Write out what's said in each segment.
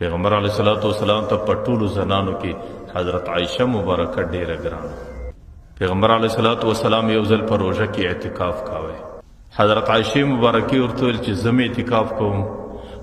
پیغمبر علیه الصلاۃ والسلام ته په ټولو زنانو کې حضرت عایشه مبارکه ډیره ګرانه. پیغمبر علیه الصلاۃ والسلام یو ځل په روژه کې اعتکاف کاوه. حضرت عایشه مبارکه ورته ویل چې زه اعتکاف کوم.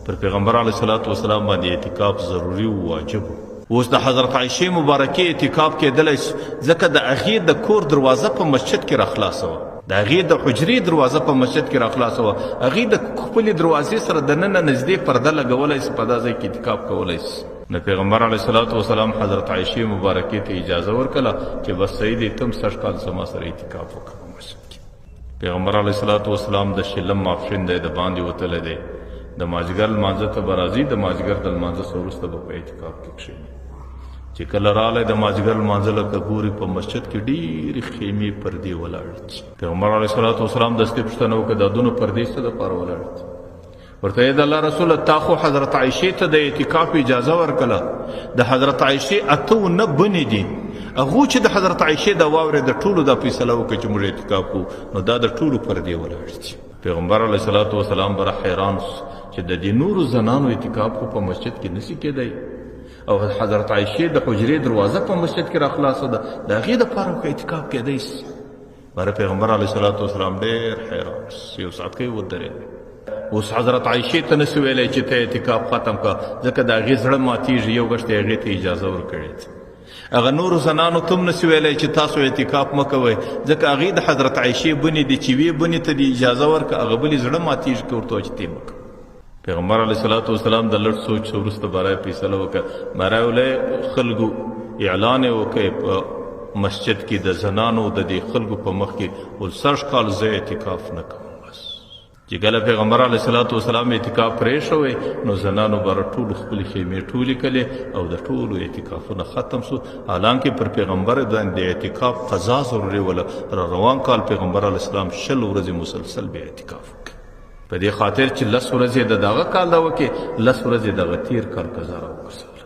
پر پیغمبر علیه الصلاۃ والسلام باندې اعتکاف ضروری او واجب. اوس د حضرت عایشه مبارکه اعتکاف کېدلی ځکه د هغې د کور دروازه په مسجد کې راخلاصه وه، د هغې د حجرې دروازه په مسجد کې راخلاصه وه. هغې د خپلې دروازې سره دننه نږدې پرده لګولی سي، په دا ځای کې اعتکاف کولی سي. نو پیغمبر علیه الصلاۃ والسلام حضرت عایشه مبارکې ته اجازه ورکړه چې بس صحیح دی، تم 100 کال زما سره اعتکاف وکړه مسجد کې. پیغمبر علیه الصلاۃ والسلام د شلم ماپښین دی د باندې وتلی دی، د مازدیګر لمانځه ته به راځي، د مازدیګر د لمانځه څخه وروسته به په اعتکاف کې کښېني. چې کله رالی د مازدیګر لمانځه لکه ګوري په مسجد کې ډېرې خیمې پردې ولاړې دي. پیغمبر علیه الصلاۃ والسلام دستې پوښتنه وکړه دا دونه پردې څه دپاره ولاړې دي؟ ورته یې د الله رسوله تا خو حضرت عایشې ته د اعتکاف اجازه ورکړه، د حضرت عایشې 8 بنې دي، هغو چې د حضرت عایشې دا واورې د ټولو دا فیصله وکړه چې موږ اعتکاف کوو، نو دا د ټولو پردې ولاړې دي. پیغمبر علیه الصلاۃ والسلام بره حیران چې د دې نورو زنانو اعتکاف خو په مسجد کې نشي کېدی، او حضرت عایشې د حجرې دروازه په مسجد کې راخلاصه ده، د هغې دپاره خو اعتکاف کېدی سي. بره پیغمبر علیه الصلاۃ والسلام ډېر حیران یو ساعت کې ودرېد. اوس حضرت عایشې ته نسي ویلی چې ته اعتکاف ختم کړه، ځکه د هغې زړه ماتېږي. یو غشت یې هغې ته اجازه ورکړې ده. هغه نورو زنانو ته هم نسي ویلی چې تاسو اعتکاف مه کوئ، ځکه هغې د حضرت عایشې بنې دي چې یوې بنې ته دې اجازه ورکړه، هغه بلې زړه ماتېږي که ورته وایي چې تی مه کوه. پیغمبر علیه الصلاۃ والسلام د لږ سوچ وروسته برای فیصله وکړه، برای ولی خلکو اعلان یې وکړ په مسجد کې د زنانو د دې خلکو په مخ کې 100 کال زه اعتکاف نه کوم. بس چې کله پیغمبر علیه الصلاۃ والسلام اعتکاف پرېښوی نو زنانو بره ټولو خپلې خیمې ټولې کړلې او د ټولو اعتکافونه ختم سو. حالانکه پر پیغمبر باندې د اعتکاف قضا ضروري وله. را روان کال پیغمبر علیه السلام 20 ورځې مسلسل به اعتکاف وکړ، په دې خاطر چې 10 ورځې د دغه کال دا وکړي، 10 ورځې دغه تیر کال قضا راوګرځوي.